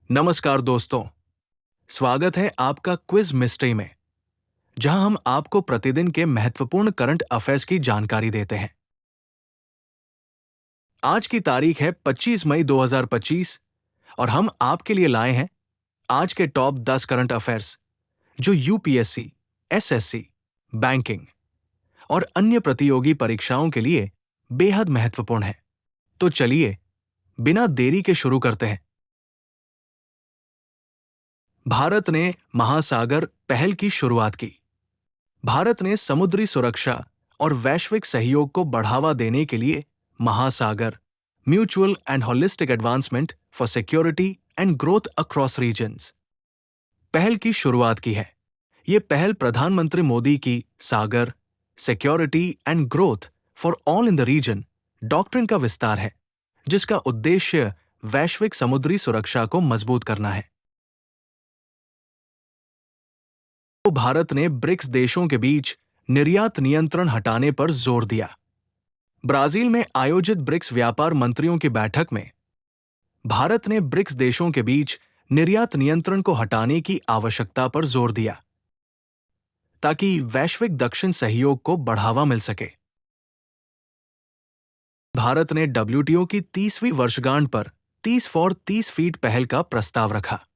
नमस्कार दोस्तों, स्वागत है आपका क्विज मिस्ट्री में, जहां हम आपको प्रतिदिन के महत्वपूर्ण करंट अफेयर्स की जानकारी देते हैं। आज की तारीख है 25 मई 2025 और हम आपके लिए लाए हैं आज के टॉप 10 करंट अफेयर्स, जो यूपीएससी, एसएससी, बैंकिंग और अन्य प्रतियोगी परीक्षाओं के लिए बेहद महत्वपूर्ण है। तो चलिए, बिना देरी के शुरू करते हैं। भारत ने महासागर पहल की शुरुआत की। भारत ने समुद्री सुरक्षा और वैश्विक सहयोग को बढ़ावा देने के लिए Mahasagar mutual and holistic advancement for security and growth across regions पहल की शुरुआत की है। ये पहल प्रधानमंत्री मोदी की Sagar security and growth for all in the region doctrine का विस्तार है, जिसका उद्देश्य वैश्विक समुद्री सुरक्षा को मजबूत करना है। तो भारत ने ब्रिक्स देशों के बीच निर्यात नियंत्रण हटाने पर जोर दिया। ब्राजील में आयोजित ब्रिक्स व्यापार मंत्रियों की बैठक में भारत ने ब्रिक्स देशों के बीच निर्यात नियंत्रण को हटाने की आवश्यकता पर जोर दिया, ताकि वैश्विक दक्षिण सहयोग को बढ़ावा मिल सके। भारत ने डब्ल्यूटीओ की 30वीं वर्षगांठ पर 30 फॉर 30 फीट पहल का प्रस्ताव रखा।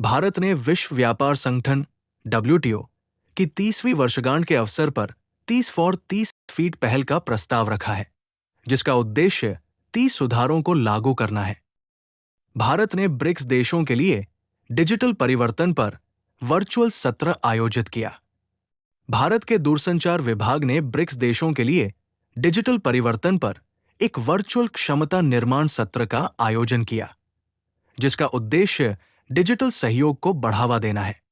भारत ने विश्व व्यापार संगठन डब्ल्यूटीओ की 30वीं वर्षगांठ के अवसर पर 30 फॉर 30 फीट पहल का प्रस्ताव रखा है, जिसका उद्देश्य 30 सुधारों को लागू करना है। भारत ने ब्रिक्स देशों के लिए डिजिटल परिवर्तन पर वर्चुअल सत्र आयोजित किया। भारत के दूरसंचार विभाग ने ब्रिक्स देशों के लिए डिजिटल परिवर्तन पर एक वर्चुअल क्षमता निर्माण सत्र का आयोजन किया, जिसका उद्देश्य डिजिटल सहयोग को बढ़ावा देना है।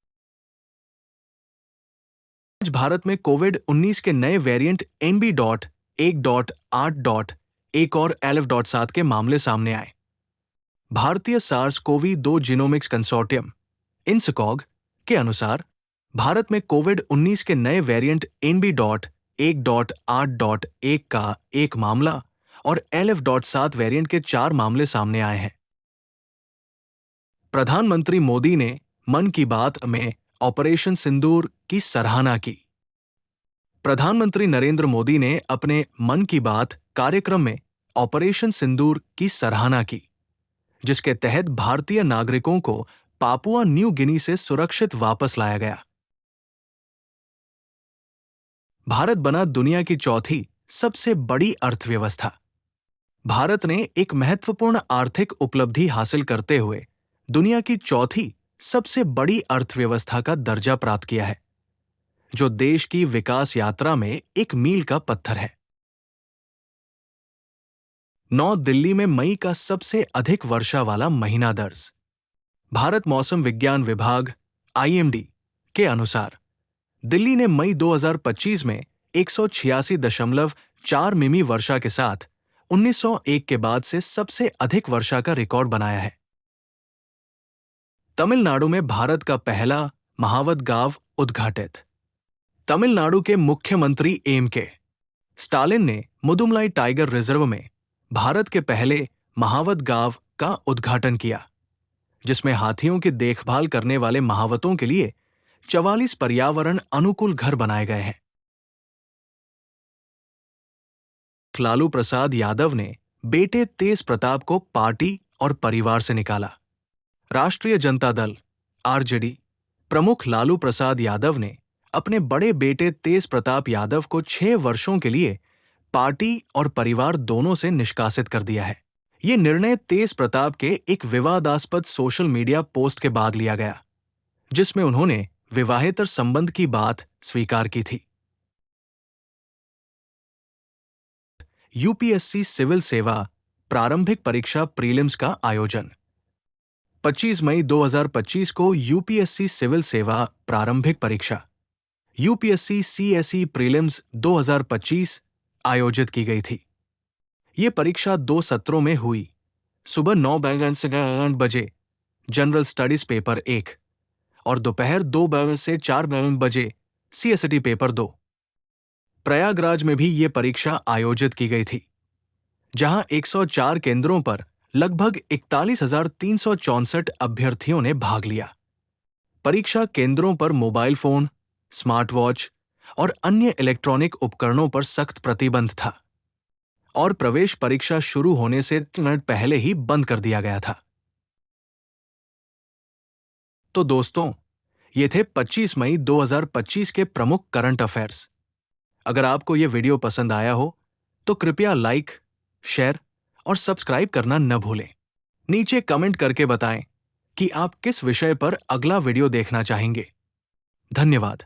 आज भारत में कोविड-19 के नए वेरिएंट MB.1.8.1 और 11.7 के मामले सामने आए। भारतीय सार्स-कोवी-2 जीनोमिक्स कंसोर्टियम इनसकॉग के अनुसार भारत में कोविड-19 के नए वेरिएंट MB.1.8.1 का एक मामला और 11.7 वेरिएंट के 4 मामले सामने आए हैं। प्रधानमंत्री मोदी ने मन की बात में ऑपरेशन सिंदूर की सराहना की। प्रधानमंत्री नरेंद्र मोदी ने अपने मन की बात कार्यक्रम में ऑपरेशन सिंदूर की सराहना की, जिसके तहत भारतीय नागरिकों को पापुआ न्यू गिनी से सुरक्षित वापस लाया गया। भारत बना दुनिया की चौथी सबसे बड़ी अर्थव्यवस्था। भारत ने एक महत्वपूर्ण आर्थिक उपलब्धि हासिल करते हुए दुनिया की चौथी सबसे बड़ी अर्थव्यवस्था का दर्जा प्राप्त किया है, जो देश की विकास यात्रा में एक मील का पत्थर है। 9 दिल्ली में मई का सबसे अधिक वर्षा वाला महीना दर्ज। भारत मौसम विज्ञान विभाग (आईएमडी) के अनुसार दिल्ली ने मई 2025 में 186.4 मिमी वर्षा के साथ 1901 के बाद से सबसे अधिक वर्षा का रिकॉर्ड बनाया है। तमिलनाडु में भारत का पहला महावत गांव उद्घाटित। तमिलनाडु के मुख्यमंत्री एम.के. स्टालिन ने मुदुमलाई टाइगर रिजर्व में भारत के पहले महावत गांव का उद्घाटन किया, जिसमें हाथियों की देखभाल करने वाले महावतों के लिए 44 पर्यावरण अनुकूल घर बनाए गए हैं। लालू प्रसाद यादव ने बेटे तेज प्रताप को पार्टी और परिवार से निकाला। राष्ट्रीय जनता दल (आरजेडी) प्रमुख लालू प्रसाद यादव ने अपने बड़े बेटे तेज प्रताप यादव को 6 वर्षों के लिए पार्टी और परिवार दोनों से निष्कासित कर दिया है। ये निर्णय तेज प्रताप के एक विवादास्पद सोशल मीडिया पोस्ट के बाद लिया गया, जिसमें उन्होंने विवाहेतर संबंध की बात स्वीकार की थी। यूपीएससी सिविल सेवा प्रारंभिक परीक्षा प्रीलिम्स का आयोजन। 25 मई 2025 को यूपीएससी सिविल सेवा प्रारंभिक परीक्षा यूपीएससी सीएसई प्रीलिम्स 2025 आयोजित की गई थी। ये परीक्षा 2 सत्रों में हुई। सुबह 9 बजे जनरल स्टडीज पेपर 1 और दोपहर 2 से 4 बजे सीएसटी पेपर 2। प्रयागराज में भी ये परीक्षा आयोजित की गई थी, जहां 104 केंद्रों पर लगभग 41,364 अभ्यर्थियों ने भाग लिया। परीक्षा केंद्रों पर मोबाइल फोन, स्मार्ट वॉच और अन्य इलेक्ट्रॉनिक उपकरणों पर सख्त प्रतिबंध था और प्रवेश परीक्षा शुरू होने से 3 मिनट पहले ही बंद कर दिया गया था। तो दोस्तों, ये थे 25 मई 2025 के प्रमुख करंट अफेयर्स। अगर आपको ये वीडियो पसंद आया हो तो कृपया लाइक, शेयर और सब्सक्राइब करना न भूलें। नीचे कमेंट करके बताएं कि आप किस विषय पर अगला वीडियो देखना चाहेंगे। धन्यवाद।